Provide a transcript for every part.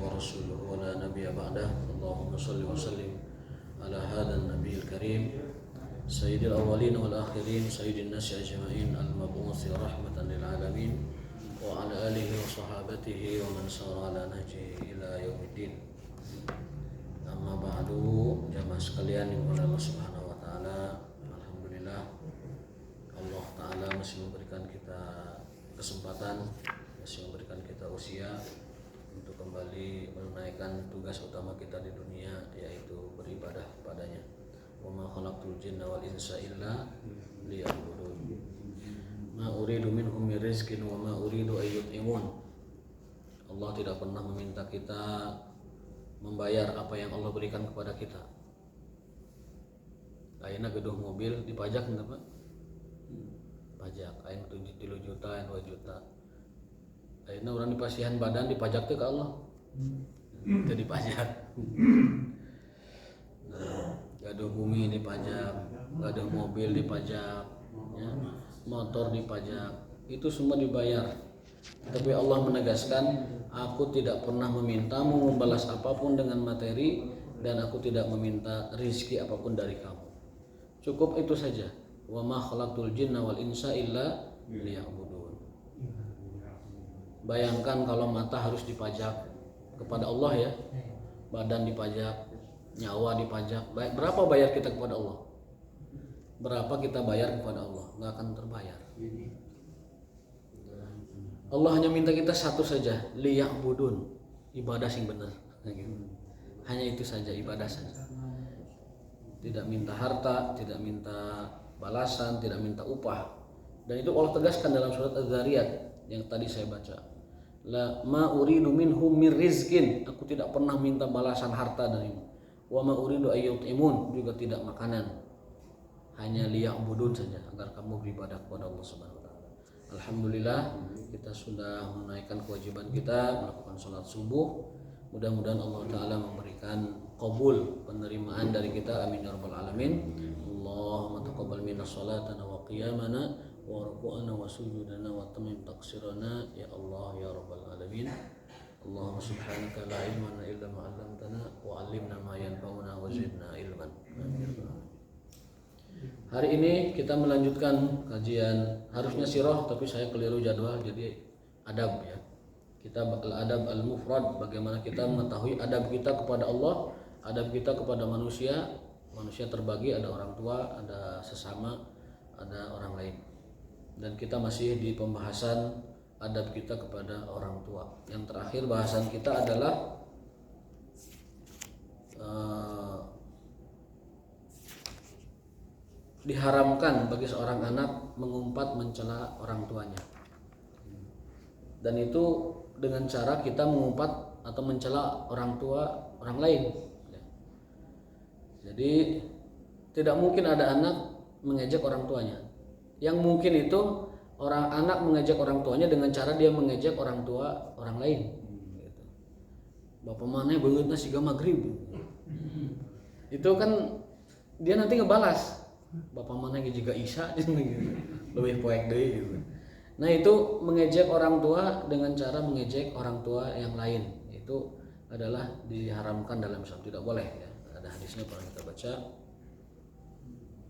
ورسوله ولا نبي بعده اللهم صل وسلم على هذا النبي الكريم سيد الأولين والآخرين سيد الناس أجمعين المبعوث رحمة للعالمين وعلى آله وصحابته ومن سار على نهجه إلى يوم الدين. Amma ba'du, jamaah sekalian yang oleh Allah Subhanahu wa taala, alhamdulillah Allah taala masih memberikan kita kesempatan, masih memberikan kita usia untuk kembali menunaikan tugas utama kita di dunia, yaitu beribadah kepadanya. Wa ma khalaqtul jinna wal insa illa liya'budun. Ma uridu minhum min rizqin wa ma uridu an yut'imun. Allah tidak pernah meminta kita membayar apa yang Allah berikan kepada kita. Ayeuna gedung mobil dipajak enggak, Pak? Pajak, ayeuna 7 juta, 2 juta. Ayeuna urang dipasihan badan dipajak teh ke Allah. Teu dipajak. Gaduh bumi dipajak, gaduh mobil dipajak, ya, motor dipajak. Itu semua dibayar. Tapi Allah menegaskan, aku tidak pernah memintamu membalas apapun dengan materi, dan aku tidak meminta rizki apapun dari kamu. Cukup itu saja. Wa ma khalaqtul jinna wal insa illa liya'budun. Bayangkan kalau mata harus dipajak kepada Allah, ya, badan dipajak, nyawa dipajak. Berapa bayar kita kepada Allah? Berapa kita bayar kepada Allah? Nggak akan terbayar. Allah hanya minta kita satu saja, liya'budun, ibadah sing benar. Hanya itu saja, ibadah saja. Tidak minta harta, tidak minta balasan, tidak minta upah. Dan itu Allah tegaskan dalam surat Az-Zariyat yang tadi saya baca. La ma uridu minhum min rizqin, aku tidak pernah minta balasan harta darimu. Wa ma uridu ayyut'imun, juga tidak makanan. Hanya liya'budun saja, agar kamu beribadah kepada Allah Subhanahu wa taala. Alhamdulillah, kita sudah menaikkan kewajiban kita melakukan sholat subuh. Mudah-mudahan Allah Ta'ala memberikan qabul, penerimaan dari kita. Amin ya rabbal alamin. Allahumma taqabbal minna sholatana wa qiyamana wa ruku'ana wa sujudana wa tamim taqsirana ya Allah ya rabbal alamin. Allahumma subhanaka la ilma lana illa ma 'allamtana wa 'allimna ma yanfa'una wa zidna ilman. Amin. Hari ini kita melanjutkan kajian, harusnya sirah tapi saya keliru jadwal, jadi adab, ya. Kita al-adab al-mufrad, bagaimana kita mengetahui adab kita kepada Allah, adab kita kepada manusia. Manusia terbagi, ada orang tua, ada sesama, ada orang lain. Dan kita masih di pembahasan adab kita kepada orang tua. Yang terakhir bahasan kita adalah diharamkan bagi seorang anak mengumpat mencela orang tuanya. Dan itu dengan cara kita mengumpat atau mencela orang tua orang lain. Jadi tidak mungkin ada anak mengejek orang tuanya. Yang mungkin itu orang anak mengejek orang tuanya dengan cara dia mengejek orang tua orang lain. Bapak mana beungeutna siga magrib. Itu kan dia nanti ngebalas. Bapak mana juga Isya lebih poek deui gitu. Nah, itu mengejek orang tua dengan cara mengejek orang tua yang lain, itu adalah diharamkan dalam Islam, tidak boleh, ya. Ada hadisnya pernah kita baca.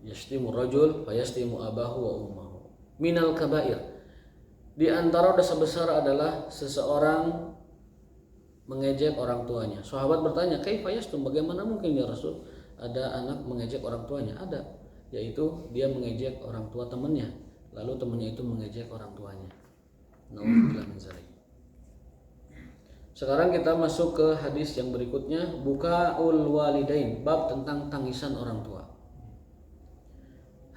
Yastimu rajul fayastimu abahu wa ummahu minal kabair. Di antara dosa besar adalah seseorang mengejek orang tuanya. Sahabat bertanya, "Kaifa yastum? Bagaimana mungkin ya Rasul ada anak mengejek orang tuanya?" Ada, yaitu dia mengejek orang tua temannya, lalu temannya itu mengejek orang tuanya. Nauzubillah min dzalik. Sekarang kita masuk ke hadis yang berikutnya, bukaul walidain, bab tentang tangisan orang tua.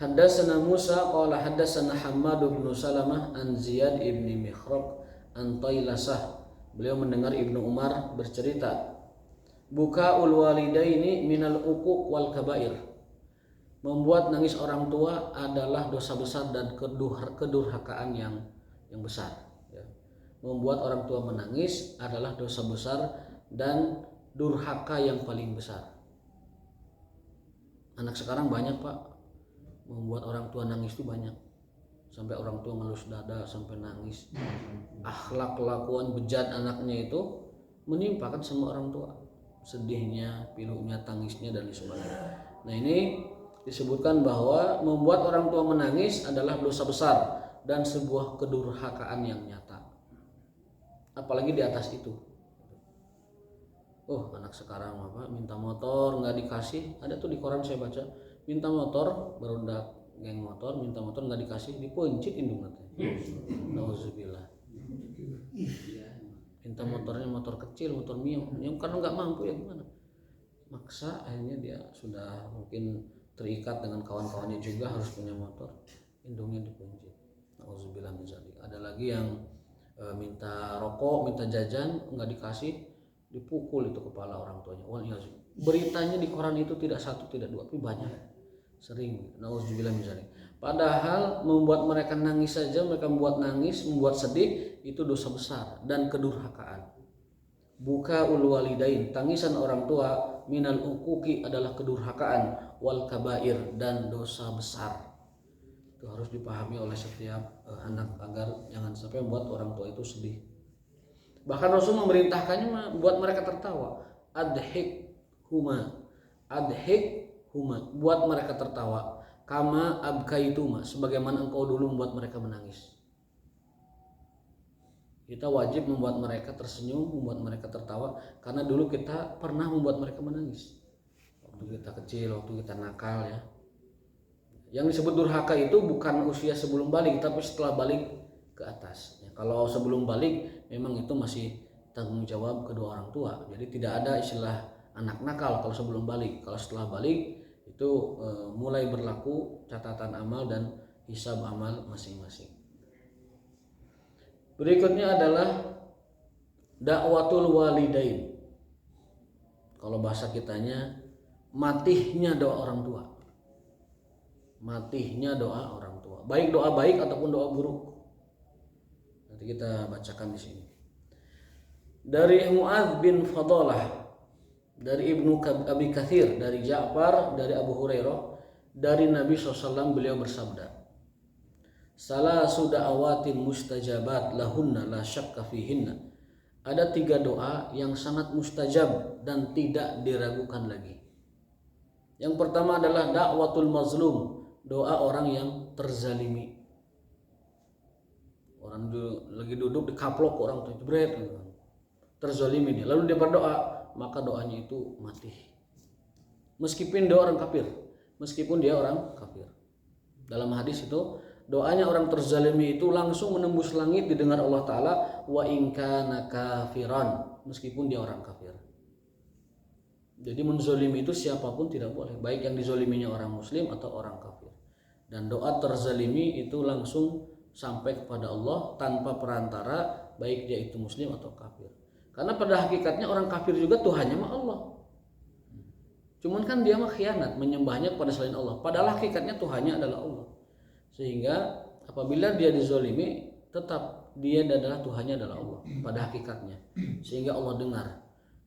Haddatsana Musa qala haddatsana Hammad bin Salamah an Ziyad ibn Mikhraq an Tailasah. Beliau mendengar Ibnu Umar bercerita, bukaul walidaini minal uquq wal kabair. Membuat nangis orang tua adalah dosa besar dan kedurhakaan yang besar, ya. Membuat orang tua menangis adalah dosa besar dan durhaka yang paling besar. Anak sekarang banyak, Pak, membuat orang tua nangis itu banyak. Sampai orang tua ngelus dada sampai nangis. Akhlak kelakuan bejat anaknya itu menimpa kan semua orang tua, sedihnya, pilunya, tangisnya dan sebagainya. Nah ini disebutkan bahwa membuat orang tua menangis adalah dosa besar dan sebuah kedurhakaan yang nyata. Apalagi di atas itu. Oh anak sekarang apa minta motor nggak dikasih, ada tuh di koran saya baca, minta motor baru geng motor, minta motor nggak dikasih, dipencit indung nanti. Nauzubillah. Minta motornya motor kecil, motor Mio, yang karena nggak mampu ya gimana? Maksa akhirnya dia sudah mungkin terikat dengan kawan-kawannya juga harus punya motor, indungnya dipencit. Nauzubillah min dzalik. Ada lagi yang minta rokok, minta jajan nggak dikasih, dipukul itu kepala orang tuanya. Beritanya di koran itu tidak satu tidak dua tapi banyak, sering. Nauzubillah min dzalik. Padahal membuat mereka nangis saja, mereka membuat nangis, membuat sedih itu dosa besar dan kedurhakaan. Buka ul walidain, tangisan orang tua, minal uquqi adalah kedurhakaan, wal kabair dan dosa besar. Itu harus dipahami oleh setiap anak agar jangan sampai membuat orang tua itu sedih. Bahkan Rasul memerintahkannya buat mereka tertawa. Adhik huma, buat mereka tertawa. Kama abkaituma, sebagaimana engkau dulu membuat mereka menangis. Kita wajib membuat mereka tersenyum, membuat mereka tertawa, karena dulu kita pernah membuat mereka menangis. Waktu kita kecil, waktu kita nakal ya. Yang disebut durhaka itu bukan usia sebelum balik, tapi setelah balik ke atas. Ya, kalau sebelum balik memang itu masih tanggung jawab kedua orang tua. Jadi tidak ada istilah anak nakal kalau sebelum balik. Kalau setelah balik itu mulai berlaku catatan amal dan hisab amal masing-masing. Berikutnya adalah dakwatul walidain. Kalau bahasa kitanya matihnya doa orang tua. Matihnya doa orang tua. Baik doa baik ataupun doa buruk. Nanti kita bacakan di sini. Dari Mu'adz bin Fadalah, dari Ibnu Abi Katsir, dari Ja'far, dari Abu Hurairah, dari Nabi SAW beliau bersabda, salasu da'awatin mustajabat lahunna la syakka fihinna. Ada 3 doa yang sangat mustajab dan tidak diragukan lagi. Yang pertama adalah da'watul mazlum, doa orang yang terzalimi. Orang lagi duduk dikaplok orang tuh jebret, terzalimi dia. Lalu dia berdoa, maka doanya itu mati. Meskipun dia orang kafir, Dalam hadis itu doanya orang terzalimi itu langsung menembus langit didengar Allah Ta'ala, wa in kana kafiran, meskipun dia orang kafir. Jadi menzalimi itu siapapun tidak boleh, baik yang dizaliminya orang muslim atau orang kafir. Dan doa terzalimi itu langsung sampai kepada Allah tanpa perantara, baik dia itu muslim atau kafir. Karena pada hakikatnya orang kafir juga Tuhannya mah Allah. Cuman kan dia mah khianat, menyembahnya kepada selain Allah. Padahal hakikatnya Tuhannya adalah Allah. Sehingga apabila dia dizalimi, tetap dia adalah Tuhannya adalah Allah pada hakikatnya. Sehingga Allah dengar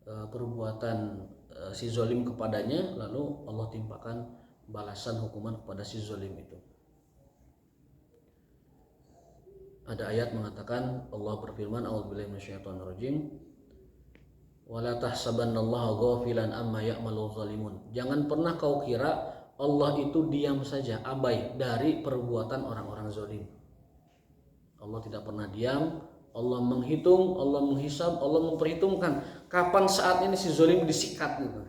perbuatan si zalim kepadanya, lalu Allah timpakan balasan hukuman kepada si zalim itu. Ada ayat mengatakan, Allah berfirman, a'udzubillahi minasyaitonirrajim, wala tahsabannallaha ghafilan amma ya'malu zalimun. Jangan pernah kau kira Allah itu diam saja, abai dari perbuatan orang-orang zalim. Allah tidak pernah diam. Allah menghitung, Allah menghisab, Allah memperhitungkan kapan saat ini si zalim disikat gitu.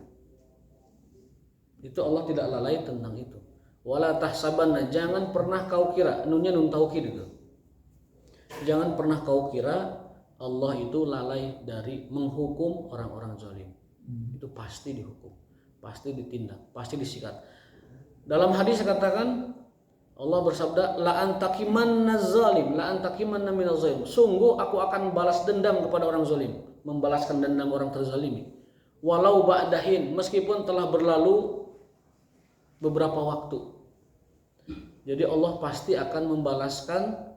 Itu Allah tidak lalai tentang itu. Wala tahsabanna, jangan pernah kau kira, nunnya nun taukid itu. Jangan pernah kau kira Allah itu lalai dari menghukum orang-orang zalim. Itu pasti dihukum, pasti ditindak, pasti disikat. Dalam hadis katakan Allah bersabda, la antakimanna zalim, la antakimanna minaz zalim. Sungguh aku akan balas dendam kepada orang zalim, membalaskan dendam orang terzalimi. Walau ba'dahin, meskipun telah berlalu beberapa waktu. Jadi Allah pasti akan membalaskan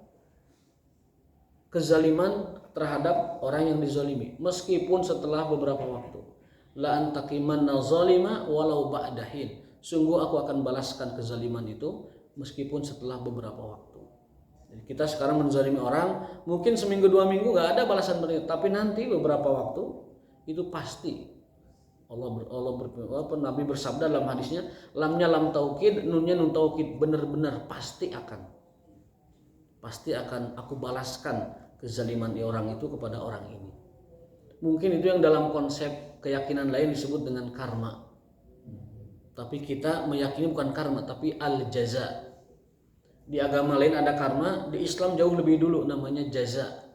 kezaliman terhadap orang yang dizalimi meskipun setelah beberapa waktu. La antakimanna zalima walau ba'dahin. Sungguh aku akan balaskan kezaliman itu meskipun setelah beberapa waktu. Jadi kita sekarang menzalimi orang, mungkin seminggu 2 minggu gak ada balasan berikut, tapi nanti beberapa waktu itu pasti Nabi bersabda dalam hadisnya, lamnya lam taukid, nunnya nun taukid, benar-benar pasti akan aku balaskan kezaliman orang itu kepada orang ini. Mungkin itu yang dalam konsep keyakinan lain disebut dengan karma. Tapi kita meyakini bukan karma, tapi al-jaza. Di agama lain ada karma, di Islam jauh lebih dulu namanya jaza.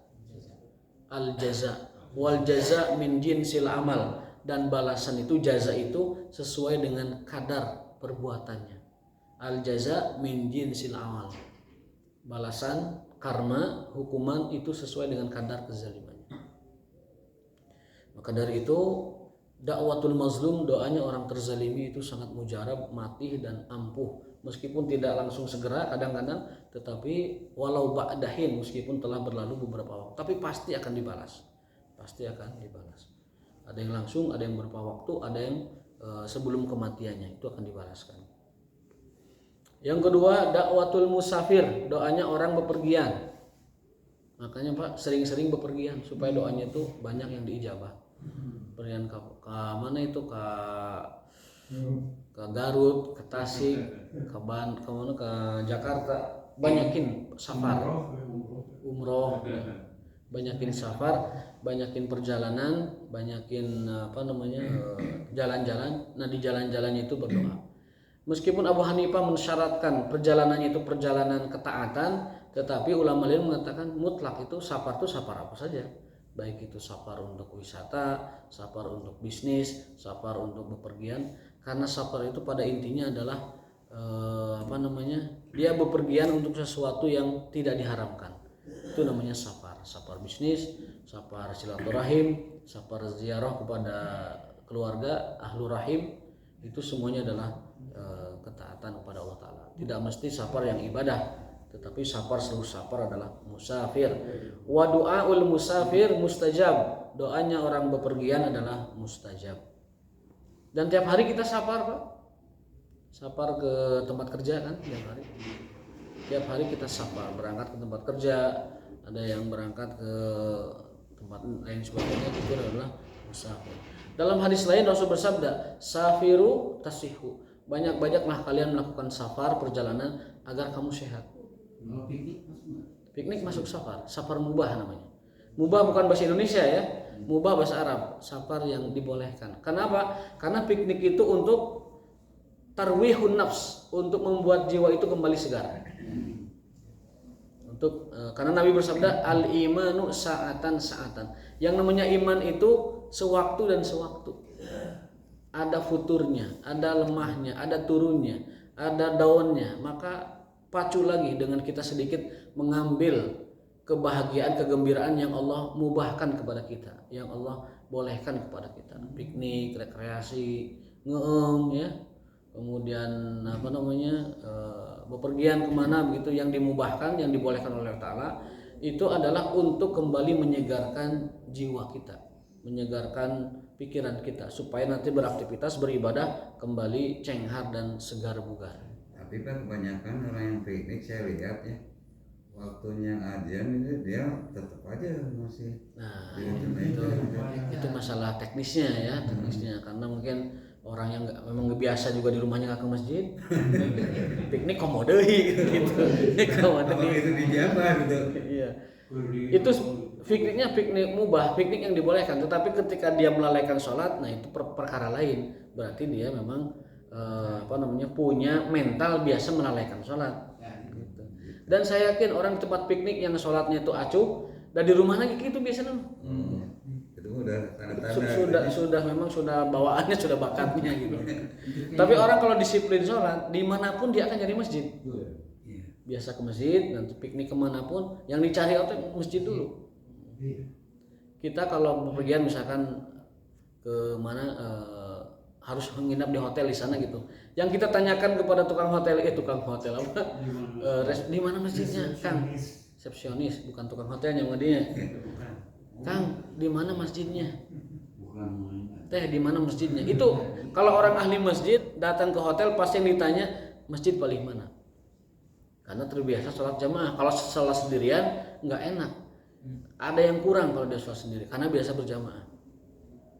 Al-jaza. Wal jaza min jinsil amal. Dan balasan itu, jaza itu sesuai dengan kadar perbuatannya. Al-jaza min jinsil amal. Balasan, karma, hukuman itu sesuai dengan kadar kezalimannya. Maka dari itu dakwatul mazlum, doanya orang terzalimi itu sangat mujarab, mati dan ampuh. Meskipun tidak langsung segera kadang-kadang, tetapi walau ba'dahin, meskipun telah berlalu beberapa waktu, tapi pasti akan dibalas. Ada yang langsung, ada yang beberapa waktu, ada yang sebelum kematiannya, itu akan dibalaskan. Yang kedua, dakwatul musafir, doanya orang bepergian. Makanya Pak sering-sering bepergian supaya doanya itu banyak yang diijabah. Pergian ke mana itu, ke Garut, ke Tasik, ke Jakarta, banyakin safar, umroh, banyakin safar, banyakin perjalanan, banyakin jalan-jalan. Nah, di jalan-jalannya itu berdoa. Meskipun Abu Hanifah mensyaratkan perjalanannya itu perjalanan ketaatan, tetapi ulama lain mengatakan mutlak itu safar apa saja. Baik itu safar untuk wisata, safar untuk bisnis, safar untuk bepergian. Karena safar itu pada intinya adalah dia bepergian untuk sesuatu yang tidak diharamkan. Itu namanya safar bisnis, safar silaturahim, safar ziarah kepada keluarga, ahlu rahim, itu semuanya adalah ketaatan kepada Allah Ta'ala. Tidak mesti safar yang ibadah, tetapi seluruh safar adalah musafir. Wa du'aul musafir mustajab, doanya orang bepergian adalah mustajab. Dan tiap hari kita safar Pak, safar ke tempat kerja kan, tiap hari kita safar, berangkat ke tempat kerja, ada yang berangkat ke tempat lain sebagainya, itu adalah musafir. Dalam hadis lain Rasul bersabda, safiru tasihu, banyak-banyaklah kalian melakukan safar, perjalanan agar kamu sehat. Piknik masuk safar mubah namanya. Mubah bukan bahasa Indonesia ya, mubah bahasa Arab, safar yang dibolehkan. Kenapa? Karena piknik itu untuk tarwihun nafs, untuk membuat jiwa itu kembali segar. Karena Nabi bersabda al-imanu sa'atan. Yang namanya iman itu sewaktu dan sewaktu. Ada futurnya, ada lemahnya, ada turunnya, ada daunnya. Maka pacu lagi dengan kita sedikit mengambil kebahagiaan, kegembiraan yang Allah mubahkan kepada kita, yang Allah bolehkan kepada kita. Piknik, rekreasi, ya. Kemudian bepergian kemana begitu, yang dimubahkan, yang dibolehkan oleh Allah Ta'ala, itu adalah untuk kembali menyegarkan jiwa kita, menyegarkan pikiran kita, supaya nanti beraktivitas, beribadah kembali cenghar dan segar bugar. Tapi Pak, kebanyakan orang yang piknik saya lihat ya, waktunya ajian itu dia tetap aja masih. Nah, itu masalah teknisnya ya, karena mungkin orang yang memang biasa juga di rumahnya nggak ke masjid, piknik komodehi gitu. Itu dijabah gitu. Iya. Itu pikniknya piknik mubah, piknik yang dibolehkan. Tetapi ketika dia melalaikan sholat, nah itu perkara lain. Berarti dia memang punya mental biasa melalaikan sholat. Gitu. Dan saya yakin orang tempat piknik yang sholatnya itu acuh, dan di rumah lagi gitu biasanya. Itu udah tanda-tanda. Sudah bawaannya, sudah bakatnya gitu. Tapi orang kalau disiplin sholat, dimanapun dia akan cari masjid. Biasa ke masjid, nanti piknik kemanapun, yang dicari itu masjid dulu. Kita kalau bepergian misalkan ke mana, harus menginap di hotel di sana gitu. Yang kita tanyakan kepada tukang hotel apa? Di mana masjidnya, Kang? Resepsionis, bukan tukang hotelnya ngadinya. Kang, di mana masjidnya? Teh, di mana masjidnya? Itu kalau orang ahli masjid datang ke hotel pasti yang ditanya masjid paling mana. Karena terbiasa sholat jamaah. Kalau sholat sendirian nggak enak. Ada yang kurang kalau dia sholat sendiri karena biasa berjamaah.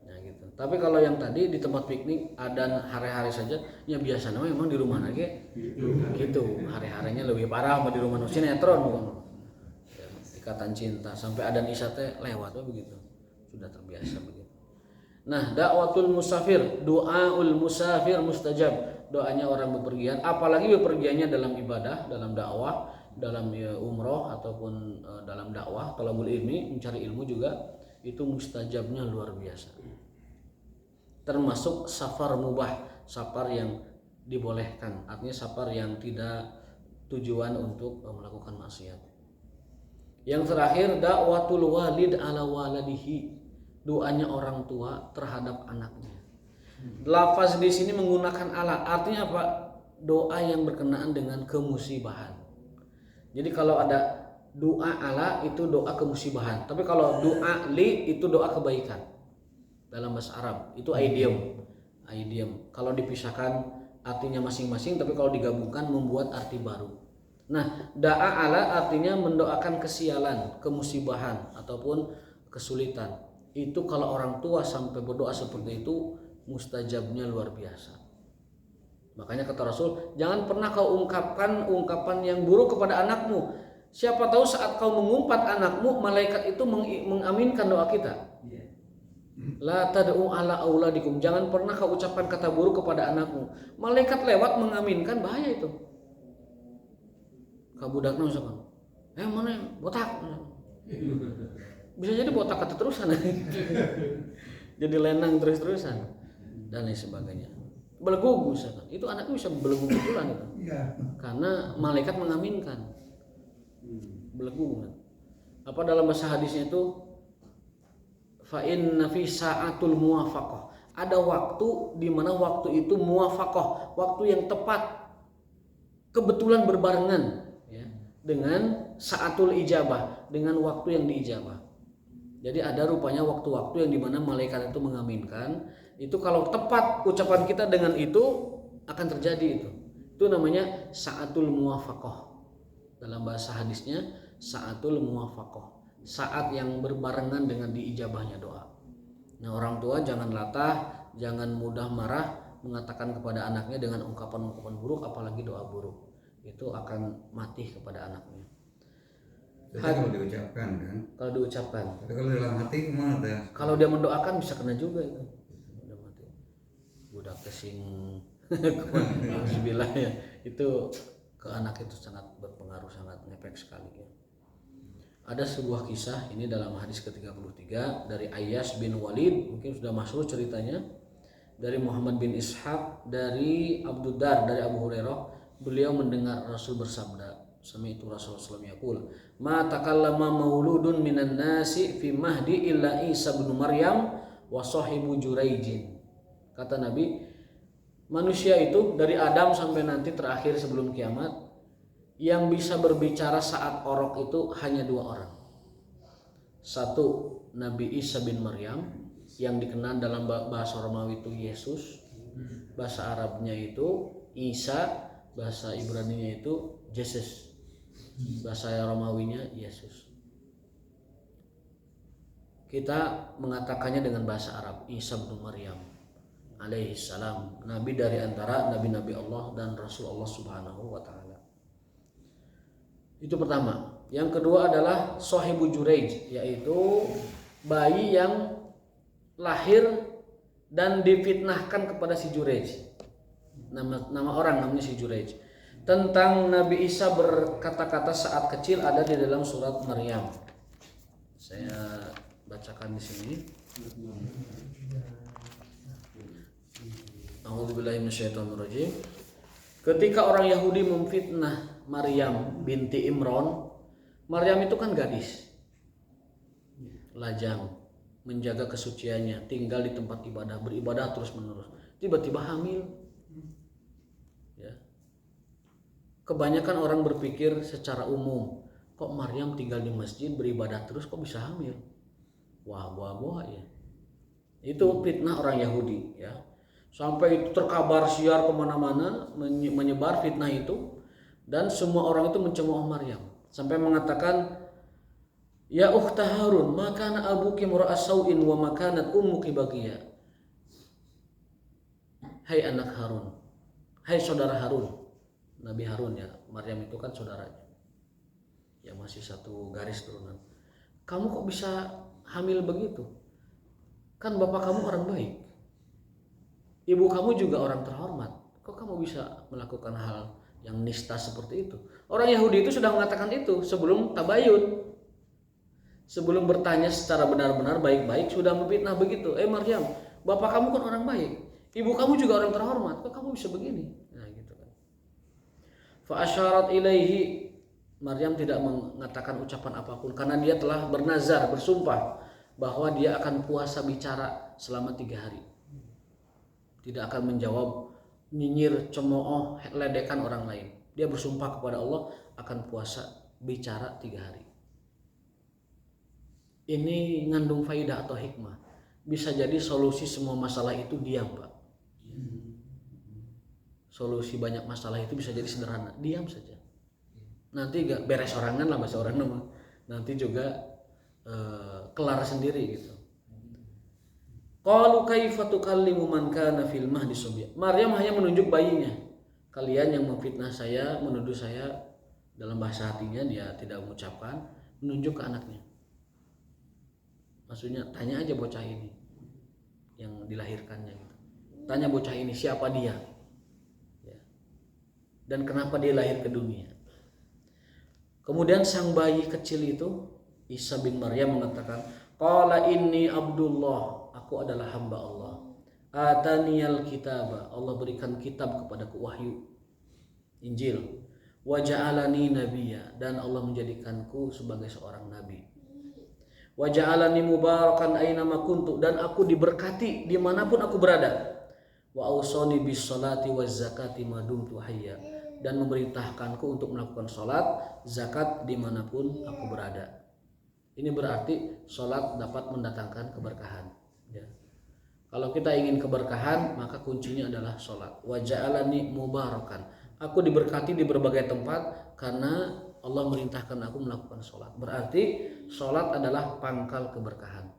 Nah, Tapi kalau yang tadi di tempat piknik ada hari-hari saja, ya biasanya memang di rumah aja gitu. Hari-harinya lebih parah sama di rumah sinetron bukan. Ya, ikatan cinta sampai ada isya teh lewat begitu. Sudah terbiasa begitu. Nah, dakwatul musafir, doaul musafir mustajab. Doanya orang bepergian, apalagi bepergiannya dalam ibadah, dalam dakwah, dalam umroh ataupun dalam dakwah, talabul ilmi, mencari ilmu juga itu mustajabnya luar biasa. Termasuk safar mubah, safar yang dibolehkan, artinya safar yang tidak tujuan untuk melakukan maksiat. Yang terakhir dakwatul walid ala waladihi, doanya orang tua terhadap anaknya. Lafaz di sini menggunakan ala, artinya apa? Doa yang berkenaan dengan kemusibahan. Jadi kalau ada doa ala itu doa kemusibahan, tapi kalau doa li itu doa kebaikan. Dalam bahasa Arab itu idiom. Kalau dipisahkan artinya masing-masing, tapi kalau digabungkan membuat arti baru. Nah, da'a ala artinya mendoakan kesialan, kemusibahan ataupun kesulitan. Itu kalau orang tua sampai berdoa seperti itu, mustajabnya luar biasa. Makanya kata Rasul, jangan pernah kau ungkapkan ungkapan yang buruk kepada anakmu. Siapa tahu saat kau mengumpat anakmu, malaikat itu mengaminkan doa kita. La tad'u ala auladikum, jangan pernah kau ucapkan kata buruk kepada anakmu. Malaikat lewat mengaminkan, bahaya itu. Kabudakna misalkan, mana botak. Bisa jadi botak kata terusan. Jadi lenang terus-terusan dan lain sebagainya. Belegu misalkan, itu anaknya bisa belegu betulan itu. Karena malaikat mengaminkan. Belegu. Apa dalam bahasa hadisnya itu? Fa inna fi sa'atul muwafaqah. Ada waktu di mana waktu itu muwafaqah, waktu yang tepat, kebetulan berbarengan ya, dengan sa'atul ijabah, dengan waktu yang diijabah. Jadi ada rupanya waktu-waktu yang di mana malaikat itu mengaminkan. Itu kalau tepat ucapan kita dengan itu akan terjadi itu. Itu namanya sa'atul muwafaqah. Dalam bahasa hadisnya sa'atul muwafaqah. Saat yang berbarengan dengan diijabahnya doa. Nah, orang tua jangan latah, jangan mudah marah mengatakan kepada anaknya dengan ungkapan-ungkapan buruk, apalagi doa buruk. Itu akan mati kepada anaknya. Kalau diucapkan kan? Kalau diucapkan. Tapi kalau dalam hati gimana teh? Kalau dia mendoakan bisa kena juga itu. Udah mati. Budak kesing. Alhamdulillah ya. Itu ke anak itu sangat berpengaruh, sangat ngefek sekali ya. Ada sebuah kisah ini dalam hadis ke-33 dari Ayyas bin Walid, mungkin sudah masyhur ceritanya, dari Muhammad bin Ishaq, dari Abdud Dar, dari Abu Hurairah. Beliau mendengar Rasul bersabda, sami'tu Rasulullah sallallahu alaihi wasallam yaqul, ma takallama mauludun minan nasi fi mahdi illa Isa bin Maryam wa sahibu Juraijin. Kata Nabi, manusia itu dari Adam sampai nanti terakhir sebelum kiamat, yang bisa berbicara saat orok itu hanya dua orang. Satu, Nabi Isa bin Maryam, yang dikenal dalam bahasa Romawi itu Yesus, bahasa Arabnya itu Isa, bahasa Ibraninya itu Jesus, bahasa Romawinya Yesus. Kita mengatakannya dengan bahasa Arab, Isa bin Maryam alaihi salam, nabi dari antara nabi-nabi Allah dan Rasul Allah Subhanahu wa taala. Itu pertama. Yang kedua adalah Sahibu Juraij, yaitu bayi yang lahir dan difitnahkan kepada si Juraij. Nama orang namanya si Juraij. Tentang Nabi Isa berkata-kata saat kecil ada di dalam surat Maryam. Saya bacakan di sini. A'udzubillahi minasyaitonirrajim. Ketika orang Yahudi memfitnah Maryam binti Imran, Maryam itu kan gadis, lajang, menjaga kesuciannya, tinggal di tempat ibadah, beribadah terus menerus. Tiba-tiba hamil. Ya. Kebanyakan orang berpikir secara umum, kok Maryam tinggal di masjid beribadah terus kok bisa hamil? Wah, buah-buah ya. Itu fitnah orang Yahudi ya. Sampai itu terkabar siar kemana-mana menyebar fitnah itu, dan semua orang itu mencemooh Maryam sampai mengatakan, ya ukhta Harun, makana abuki mura'as sau'in wa makanat ummuki baqiya. hai anak Harun, hai saudara Harun. Nabi Harun ya, Maryam itu kan saudaranya. Ya masih satu garis turunan. Kamu kok bisa hamil begitu? Kan bapak kamu orang baik. Ibu kamu juga orang terhormat. Kok kamu bisa melakukan hal yang nista seperti itu? Orang Yahudi itu sudah mengatakan itu sebelum tabayun. Sebelum bertanya secara benar-benar baik-baik sudah memfitnah begitu. Maryam, bapak kamu kan orang baik. Ibu kamu juga orang terhormat. Kok kamu bisa begini? Nah gitu kan. Fa asyarat ilaihi, Maryam tidak mengatakan ucapan apapun karena dia telah bernazar, bersumpah bahwa dia akan puasa bicara selama 3 hari. Tidak akan menjawab nyinyir, cemooh, ledekan orang lain. Dia bersumpah kepada Allah akan puasa bicara 3 hari. Ini ngandung faidah atau hikmah. Bisa jadi solusi semua masalah itu diam, Pak. Solusi banyak masalah itu bisa jadi sederhana, diam saja. Nanti gak beres orangan lah bahasa orang nama. Nanti juga kelar sendiri gitu. Qalu kaifa tukallimu man kana fil mahdi sabiyya. Maryam hanya menunjuk bayinya. Kalian yang memfitnah saya, menuduh saya, dalam bahasa hatinya dia tidak mengucapkan, menunjuk ke anaknya. Maksudnya tanya aja bocah ini yang dilahirkannya gitu. Tanya bocah ini siapa dia ya. Dan kenapa dia lahir ke dunia. Kemudian sang bayi kecil itu Isa bin Maryam mengatakan, qala inni abdullah, aku adalah hamba Allah. Ataniyal kitaba, Allah berikan kitab kepadaku, wahyu Injil. Wa ja'alani nabiyya, dan Allah menjadikanku sebagai seorang nabi. Wa ja'alani mubarakan ainama kuntu, dan aku diberkati dimanapun aku berada. Wa ausani bis salati waz zakati ma dumtu hayya, dan memerintahkanku untuk melakukan salat, zakat dimanapun aku berada. Ini berarti salat dapat mendatangkan keberkahan. Ya. Kalau kita ingin keberkahan, maka kuncinya adalah salat. Wa ja'alani mubarakan, aku diberkati di berbagai tempat karena Allah merintahkan aku melakukan sholat. Berarti sholat adalah pangkal keberkahan.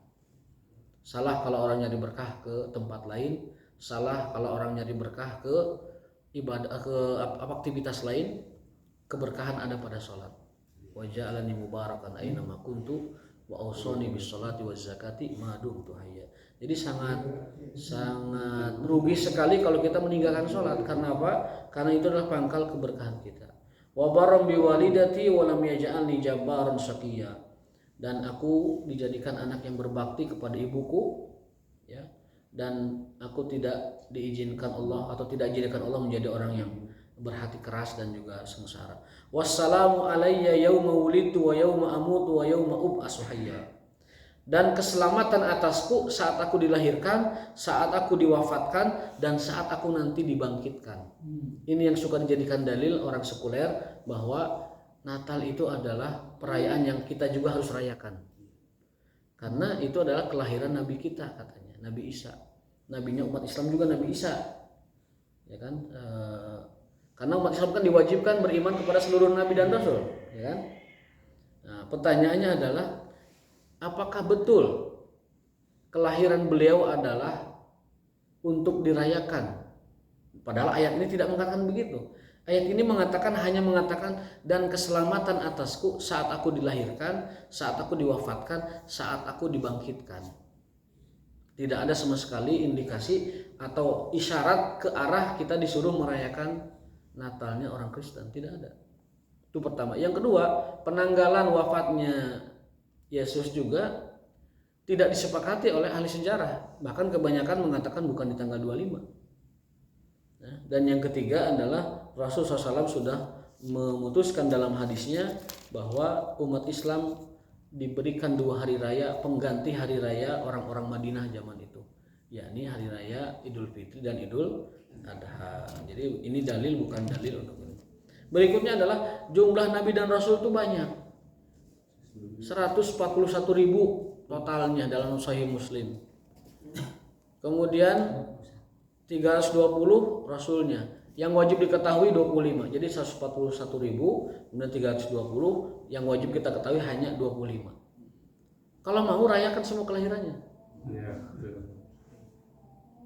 Salah kalau orang nyari berkah ke tempat lain, salah kalau orang nyari berkah ke ibadah, ke aktivitas lain. Keberkahan ada pada sholat. Wa ja'alani mubarakan aina ma kuntu wa awsani bis sholati waz zakati ma dumtu hayya. Jadi sangat rugi sekali kalau kita meninggalkan sholat. Karena apa? Karena itu adalah pangkal keberkahan kita. Wa barram bi walidati wa lam yaj'alni jabbaran syaqiyya, dan aku dijadikan anak yang berbakti kepada ibuku ya, dan aku tidak diizinkan Allah atau tidak diizinkan Allah menjadi orang yang berhati keras dan juga sengsara. Wassalamu alayya yauma wulidtu wa yauma amutu wa yauma ub'atsu hayya, dan keselamatan atasku saat aku dilahirkan, saat aku diwafatkan, dan saat aku nanti dibangkitkan. Ini yang suka dijadikan dalil orang sekuler bahwa Natal itu adalah perayaan yang kita juga harus rayakan. Karena itu adalah kelahiran Nabi kita katanya, Nabi Isa. Nabinya umat Islam juga Nabi Isa. Ya kan? Karena umat Islam kan diwajibkan beriman kepada seluruh nabi dan rasul, ya kan? Nah, pertanyaannya adalah apakah betul kelahiran beliau adalah untuk dirayakan? Padahal ayat ini tidak mengatakan begitu. Ayat ini hanya mengatakan dan keselamatan atasku saat aku dilahirkan, saat aku diwafatkan, saat aku dibangkitkan. Tidak ada sama sekali indikasi atau isyarat ke arah kita disuruh merayakan Natalnya orang Kristen. Tidak ada. Itu pertama. Yang kedua, penanggalan wafatnya Yesus juga tidak disepakati oleh ahli sejarah. Bahkan kebanyakan mengatakan bukan di tanggal 25. Nah, dan yang ketiga adalah Rasul SAW sudah memutuskan dalam hadisnya bahwa umat Islam diberikan 2 hari raya pengganti hari raya orang-orang Madinah zaman itu, yakni hari raya Idul Fitri dan Idul Adha. Jadi ini dalil bukan dalil untuk ini. Berikutnya adalah jumlah nabi dan rasul itu banyak. 141.000 totalnya dalam Sahih Muslim. Kemudian 320 rasulnya. Yang wajib diketahui 25. Jadi 141.000 kemudian 320, yang wajib kita ketahui hanya 25. Kalau mau rayakan semua kelahirannya.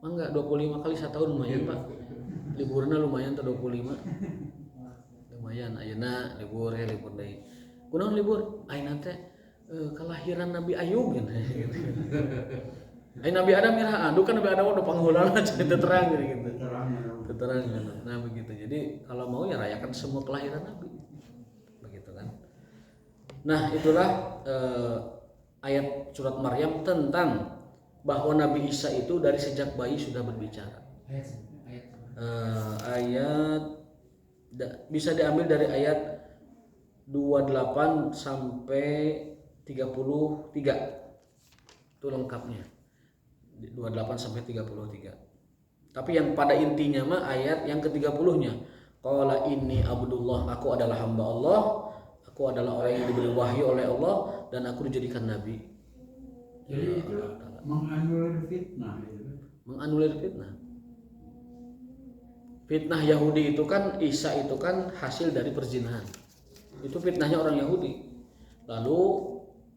Mangga 25 kali setahun lumayan Pak. Liburna lumayan tuh 25. Lumayan ayeuna libur deui. Kunaon libur? Ayeuna teh kelahiran Nabi Ayub gitu. Nabi Adam iraha aduh kan Nabi Adam udah pangheulana cerita terang gitu. Terang. Nah begitu. Jadi kalau mau ya rayakan semua kelahiran Nabi. Begitu kan. Nah, itulah ayat surat Maryam tentang bahwa Nabi Isa itu dari sejak bayi sudah berbicara. Bisa diambil dari ayat 28 sampai 33. Itu lengkapnya. 28 sampai 33. Tapi yang pada intinya mah ayat yang ke-30-nya. Qala inni abdullah, aku adalah hamba Allah, aku adalah orang yang diberi wahyu oleh Allah dan aku dijadikan nabi. Jadi itu menganulir fitnah. Menganulir fitnah. Fitnah Yahudi itu kan Isa itu kan hasil dari perzinahan. Itu fitnahnya orang Yahudi. Lalu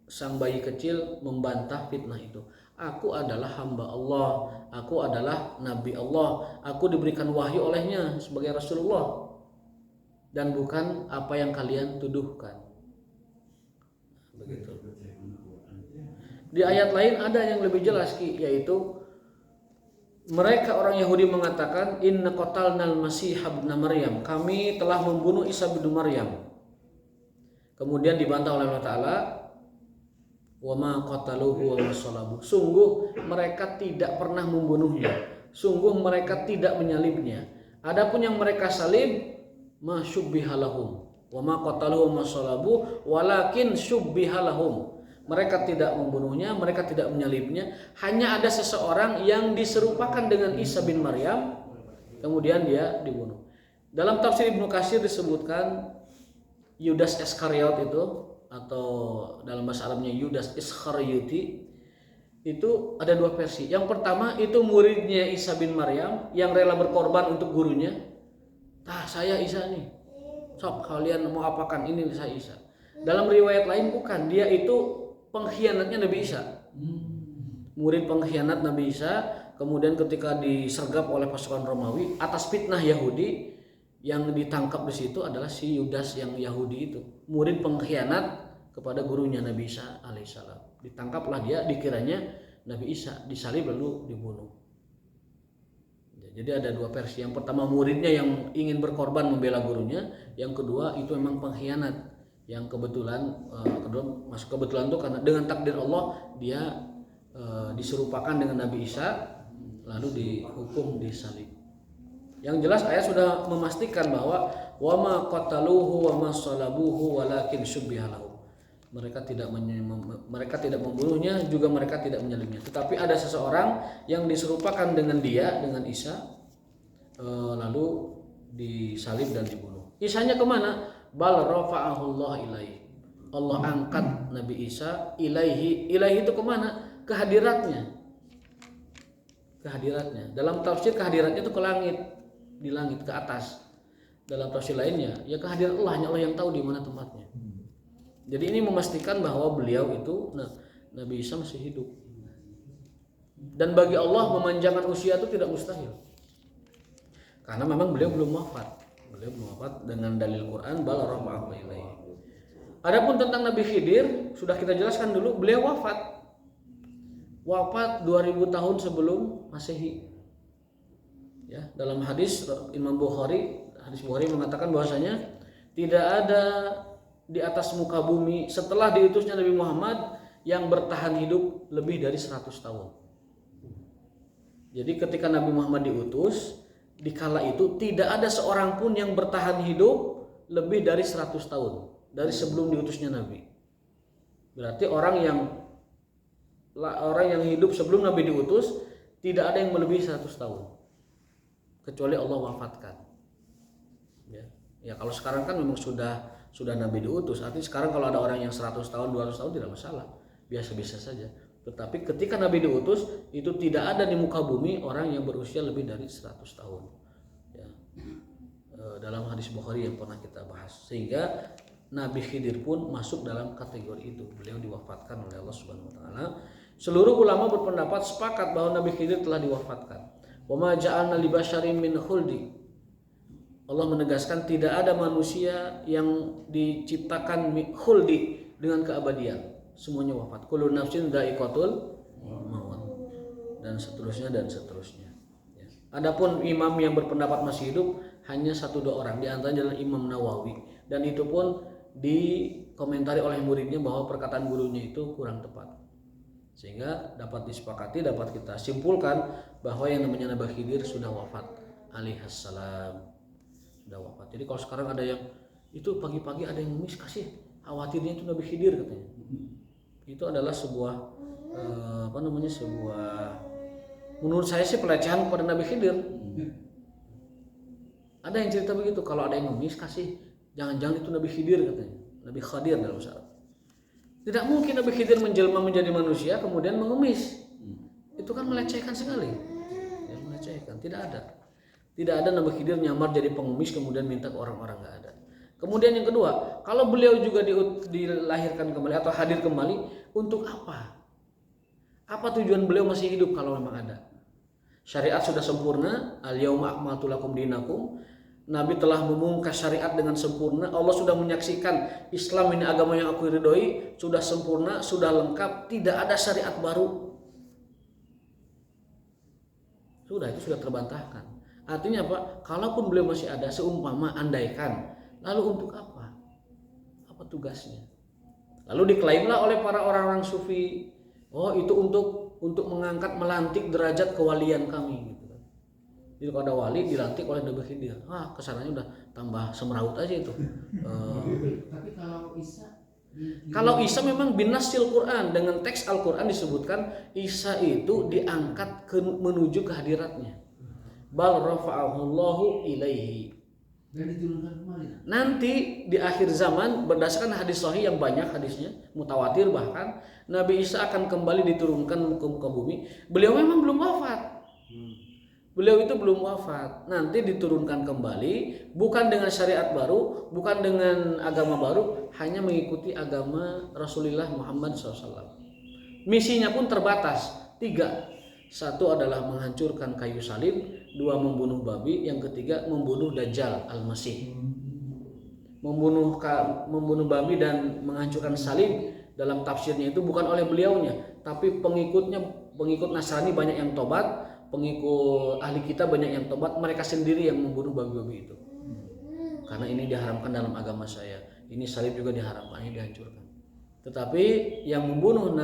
sang bayi kecil membantah fitnah itu. Aku adalah hamba Allah, aku adalah nabi Allah, aku diberikan wahyu olehnya sebagai Rasulullah dan bukan apa yang kalian tuduhkan. Begitu. Di ayat lain ada yang lebih jelas yaitu mereka orang Yahudi mengatakan inna qatalnal masih ibn Maryam, kami telah membunuh Isa bin Maryam. Kemudian dibantah oleh Allah Ta'ala, wa ma qataluhu wa ma salabuh, sungguh mereka tidak pernah membunuhnya, sungguh mereka tidak menyalibnya. Adapun yang mereka salib ma syubbiha lahum wa ma qataluhu wa ma salabuh walakin syubbiha lahum. Mereka tidak membunuhnya, mereka tidak menyalibnya, hanya ada seseorang yang diserupakan dengan Isa bin Maryam kemudian dia dibunuh. Dalam tafsir Ibnu Katsir disebutkan Yudas Iskariot itu, atau dalam bahasa Arabnya Yudas Iskariyuti, itu ada dua versi. Yang pertama itu muridnya Isa bin Maryam yang rela berkorban untuk gurunya. Saya Isa nih, sok kalian mau apakan ini saya Isa. Dalam riwayat lain bukan, dia itu pengkhianatnya Nabi Isa, murid pengkhianat Nabi Isa. Kemudian ketika disergap oleh pasukan Romawi atas fitnah Yahudi, yang ditangkap di situ adalah si Yudas yang Yahudi itu, murid pengkhianat kepada gurunya Nabi Isa alaihissalam. Ditangkaplah dia, dikiranya Nabi Isa, disalib lalu dibunuh. Jadi ada dua versi. Yang pertama muridnya yang ingin berkorban membela gurunya, yang kedua itu memang pengkhianat yang kebetulan kebetulan itu karena dengan takdir Allah dia diserupakan dengan Nabi Isa lalu dihukum disalib. Yang jelas ayat sudah memastikan bahwa wa ma qataluhu wa ma salabuhu walakin syubbiha lahum. Mereka tidak membunuhnya, juga mereka tidak menyalibnya. Tetapi ada seseorang yang diserupakan dengan dia, dengan Isa, lalu disalib dan dibunuh. Isanya kemana? Bal rafa'ahu Allah ilaihi. Allah angkat Nabi Isa ilaihi. Ilaihi itu kemana? Kehadiratnya. Dalam tafsir kehadiratnya itu ke langit, di langit ke atas. Dalam tafsir lainnya ya kehadirat Allah, hanya Allah yang tahu di mana tempatnya. Jadi ini memastikan bahwa beliau itu Nabi Isa masih hidup. Dan bagi Allah memanjangkan usia itu tidak mustahil. Karena memang beliau belum wafat. Beliau belum wafat dengan dalil Quran bal rafa'ahu ilaihi. Adapun tentang Nabi Khidir sudah kita jelaskan dulu, beliau wafat 2000 tahun sebelum Masehi. Ya, dalam hadis Imam Bukhari, hadis Bukhari mengatakan bahwasanya tidak ada di atas muka bumi setelah diutusnya Nabi Muhammad yang bertahan hidup lebih dari 100 tahun. Jadi ketika Nabi Muhammad diutus, di kala itu tidak ada seorang pun yang bertahan hidup lebih dari 100 tahun dari sebelum diutusnya Nabi. Berarti orang yang hidup sebelum Nabi diutus tidak ada yang melebihi 100 tahun kecuali Allah wafatkan. Ya kalau sekarang kan memang sudah Nabi diutus, artinya sekarang kalau ada orang yang 100 tahun 200 tahun tidak masalah, biasa-biasa saja. Tetapi ketika Nabi diutus itu tidak ada di muka bumi orang yang berusia lebih dari 100 tahun. Ya. Dalam hadis Bukhari yang pernah kita bahas, sehingga Nabi Khidir pun masuk dalam kategori itu. Beliau diwafatkan oleh Allah Subhanahu Wa Taala Seluruh ulama berpendapat sepakat bahwa Nabi Khidir telah diwafatkan. Wa ma ja'alna li basyarin min khuldi. Allah menegaskan tidak ada manusia yang diciptakan khuldi dengan keabadian. Semuanya wafat. Kullu nafsin dha'iqatul maut. Dan seterusnya dan seterusnya. Ya. Adapun imam yang berpendapat masih hidup hanya 1-2 orang, di antaranya adalah Imam Nawawi, dan itu pun dikomentari oleh muridnya bahwa perkataan gurunya itu kurang tepat. Sehingga dapat disepakati, dapat kita simpulkan bahwa yang namanya Nabi Khidir sudah wafat alaihissalam. Sudah wafat. Jadi kalau sekarang ada yang itu pagi-pagi ada yang ngemis kasih, khawatirnya itu Nabi Khidir katanya. Itu adalah sebuah sebuah menurut saya sih pelecehan kepada Nabi Khidir. Ada yang cerita begitu, kalau ada yang ngemis kasih, jangan-jangan itu Nabi Khidir katanya. Nabi Khadir dalam syarat. Tidak mungkin Nabi Khidir menjelma menjadi manusia kemudian mengemis. Itu kan melecehkan sekali. Ya, melecehkan. Tidak ada Nabi Khidir nyamar jadi pengemis kemudian minta ke orang-orang, nggak ada. Kemudian yang kedua, kalau beliau juga dilahirkan kembali atau hadir kembali, untuk apa? Apa tujuan beliau masih hidup kalau memang ada? Syariat sudah sempurna, al-yauma akmaltu lakum dinakum. Nabi telah memungkas syariat dengan sempurna. Allah sudah menyaksikan Islam ini agama yang aku ridhoi, sudah sempurna, sudah lengkap, tidak ada syariat baru. Itu sudah terbantahkan. Artinya apa? Kalaupun beliau masih ada, seumpama andaikan, lalu untuk apa? Apa tugasnya? Lalu diklaimlah oleh para orang-orang sufi, oh itu untuk mengangkat, melantik derajat kewalian kami. Jadi kalau ada wali dilantik oleh Nabi Khidir, kesananya udah tambah semeraut aja itu. Tapi Kalau Isa memang binasil Quran, dengan teks Al-Quran disebutkan Isa itu diangkat menuju kehadiratnya. Bal rafa'ahullahu ilaihi. Dan diturunkan kembali. Nanti di akhir zaman berdasarkan hadis sahih yang banyak hadisnya, mutawatir bahkan, Nabi Isa akan kembali diturunkan ke muka bumi. Beliau memang belum wafat. Beliau itu belum wafat, nanti diturunkan kembali, bukan dengan syariat baru, bukan dengan agama baru, hanya mengikuti agama Rasulullah Muhammad SAW. Misinya pun terbatas, 3. 1 adalah menghancurkan kayu salib, 2 membunuh babi, yang ketiga membunuh Dajjal Al-Masih. Membunuh babi dan menghancurkan salib dalam tafsirnya itu bukan oleh beliaunya, tapi pengikut Nasrani banyak yang tobat. Pengikut ahli kita banyak yang tobat, mereka sendiri yang membunuh babi-babi itu. Karena ini diharamkan dalam agama saya. Ini salib juga diharamkan, ini dihancurkan. Tetapi yang membunuh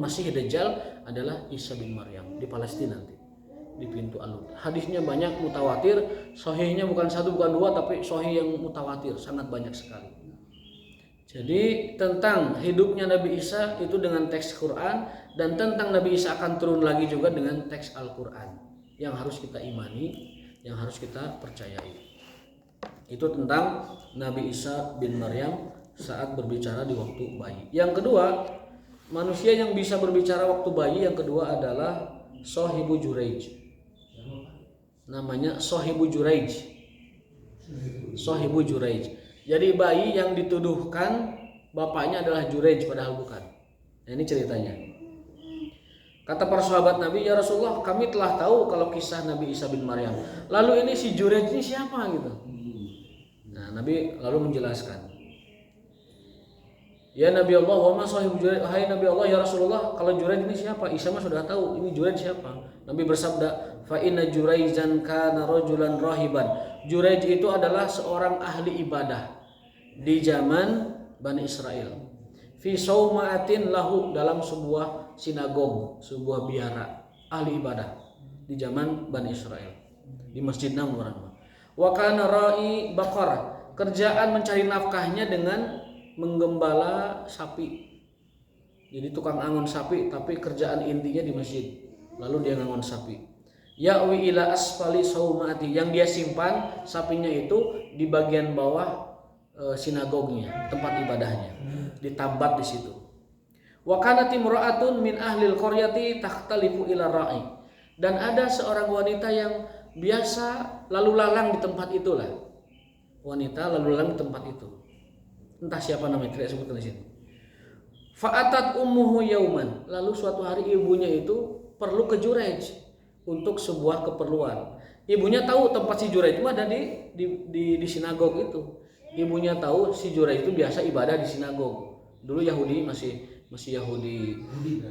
Masih Dajjal adalah Isa bin Maryam di Palestina nanti, di pintu Al-Lut. Hadisnya banyak mutawatir, sahihnya bukan 1 bukan 2, tapi sahih yang mutawatir sangat banyak sekali. Jadi tentang hidupnya Nabi Isa itu dengan teks Quran, dan tentang Nabi Isa akan turun lagi juga dengan teks Al-Quran yang harus kita imani, yang harus kita percayai. Itu tentang Nabi Isa bin Maryam saat berbicara di waktu bayi. Yang kedua, manusia yang bisa berbicara waktu bayi yang kedua adalah Sohibu Juraij. Namanya Sohibu Juraij. Sohibu Juraij. Jadi bayi yang dituduhkan bapaknya adalah Juraij, padahal bukan. Nah, ini ceritanya. Kata para sahabat Nabi, ya Rasulullah, kami telah tahu kalau kisah Nabi Isa bin Maryam. Lalu ini si Juraij ini siapa gitu? Nah, Nabi lalu menjelaskan. Ya Nabi Allah, wa ma sahibu Juraij? Hai Nabi Allah, ya Rasulullah, kalau Juraij ini siapa? Isa mah sudah tahu ini Juraij siapa. Nabi bersabda, fa inna Juraizan kana rajulan rahiban. Juraij itu adalah seorang ahli ibadah di zaman Bani Israel. Fi sauma'atin lahu, dalam sebuah sinagog, sebuah biara, ahli ibadah di zaman Bani Israel di Masjid Nawar. Wa kana ra'i baqarah, kerjaan mencari nafkahnya dengan menggembala sapi. Jadi tukang angon sapi, tapi kerjaan intinya di masjid. Lalu dia ngangon sapi. Ya'wi ila asfali sauma'ati, yang dia simpan sapinya itu di bagian bawah sinagognya, tempat ibadahnya, ditambat di situ. Wa kanat imra'atun min ahlil qaryati takhtalifu ila ra'i, dan ada seorang wanita yang biasa lalu lalang di tempat itulah. Wanita lalu lalang di tempat itu. Entah siapa namanya, tidak sebutkan di sini. Fa'atat ummuhu yauman. Lalu suatu hari ibunya itu perlu ke Jurej untuk sebuah keperluan. Ibunya tahu tempat si Jurej itu ada di sinagog itu. Ibunya tahu si Jurej itu biasa ibadah di sinagog. Dulu Yahudi masih Yahudi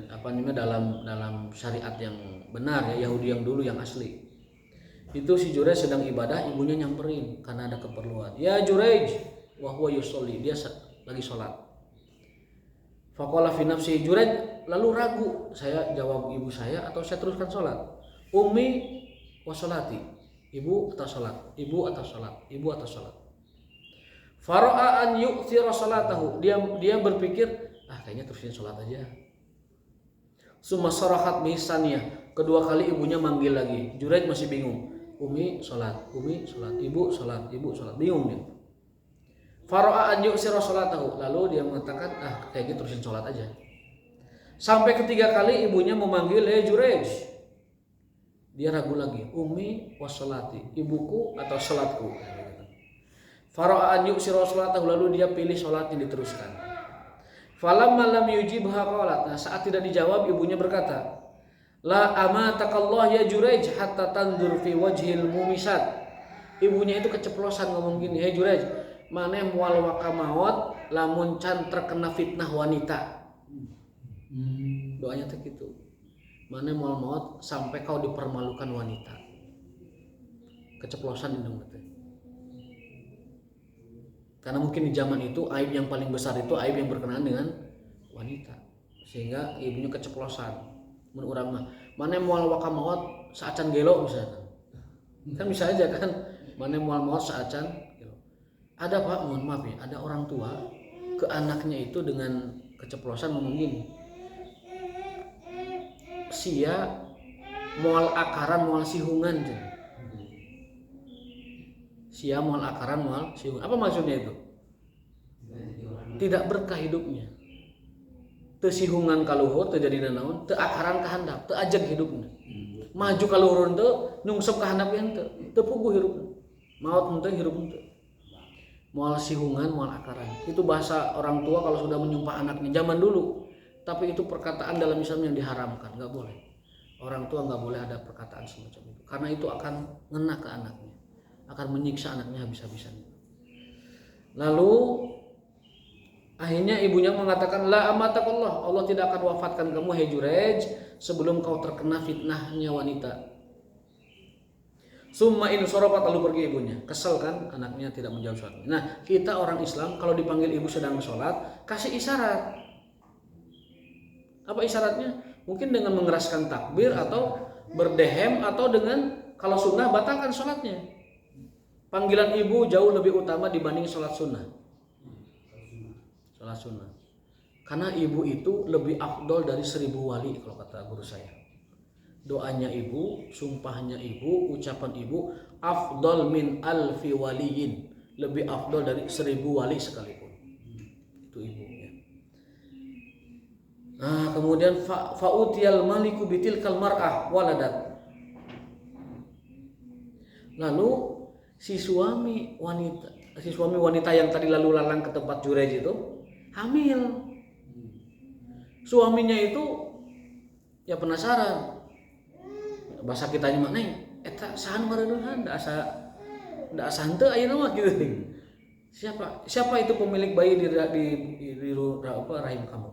apa namanya dalam syariat yang benar ya, Yahudi yang dulu yang asli. Itu si Jurej sedang ibadah, ibunya nyamperin karena ada keperluan. Ya Jurej, wa huwa yusolli, dia lagi sholat. Faqala fi nafsi Jurej lalu ragu, saya jawab ibu saya atau saya teruskan sholat. Ummi wa sholati, ibu atas sholat, ibu atas sholat, ibu atas sholat. Fara'a an yu'thira sholatahu, dia berpikir kayaknya terusin sholat aja. Summa sarahat bihisaniyah, kedua kali ibunya manggil lagi. Jurej masih bingung. Umi sholat, ibu sholat, bingung dia. Fara'a an yu'thira sholatahu, lalu dia mengatakan kayaknya terusin sholat aja. Sampai ketiga kali ibunya memanggil Jurej. Dia ragu lagi. Umi wa sholati, ibuku atau sholatku. Fara'a an yu'thira sholatahu, lalu dia pilih sholatnya diteruskan. Falamma lam yujibha qalat, saat tidak dijawab ibunya berkata, la amatakallah ya Jurej hatta tandur fi wajhil mumisat. Ibunya itu keceplosan ngomong gini, Jurej, maneh moal waka maot lamun can terkena fitnah wanita. Doanya teh gitu. Maneh moal maot sampai kau dipermalukan wanita. Keceplosan indung teh. Karena mungkin di zaman itu aib yang paling besar itu aib yang berkenaan dengan wanita. Sehingga ibunya keceplosan. Mun urang mah, maneh moal waka maot saacan gelo misalnya. Kan bisa aja kan, maneh moal maot saacan gelo. Ada Pak, mohon maaf ya, ada orang tua ke anaknya itu dengan keceplosan ngomong gini. Sia moal akaran moal sihungan. Sia moal akaran moal sihungan. Apa maksudnya itu? Tidak berkah hidupnya. Teu sihungan kaluhur teu jadi naon, teu akaran ka handap, teu ajeg hidupna. Maju kaluhur teu nyungsep ka handap yang teu puguh hirupna. Maot teu hirup teu. Moal sihungan, moal akaran. Itu bahasa orang tua kalau sudah menyumpah anaknya zaman dulu. Tapi itu perkataan dalam Islam yang diharamkan, nggak boleh. Orang tua nggak boleh ada perkataan semacam itu, karena itu akan ngena ke anaknya, akan menyiksa anaknya habis-habisan. Lalu akhirnya ibunya mengatakan, la amatakallah, Allah tidak akan wafatkan kamu Jurej sebelum kau terkena fitnahnya wanita. Summa in soropat, lalu pergi ibunya. Kesel kan anaknya tidak menjawab sholat. Nah, kita orang Islam kalau dipanggil ibu sedang sholat, kasih isyarat. Apa isyaratnya? Mungkin dengan mengeraskan takbir atau berdehem, atau dengan kalau sunnah batalkan sholatnya. Panggilan ibu jauh lebih utama dibanding sholat sunnah. Sholat sunnah. Karena ibu itu lebih afdol dari 1000 wali kalau kata guru saya. Doanya ibu, sumpahnya ibu, ucapan ibu afdol min alfi waliyin, lebih afdol dari 1000 wali sekalipun. Itu ibu ya. Nah, kemudian fa'utiyal maliku bitilkal mar'ah waladat. Lalu si suami wanita yang tadi lalu lalang ke tempat Jurej itu hamil. Suaminya itu ya penasaran. Bahasa kitanya mah neng, eta sahan mareunehan, da asa henteu ayeuna mah gitu. Siapa itu pemilik bayi di rahim kamu?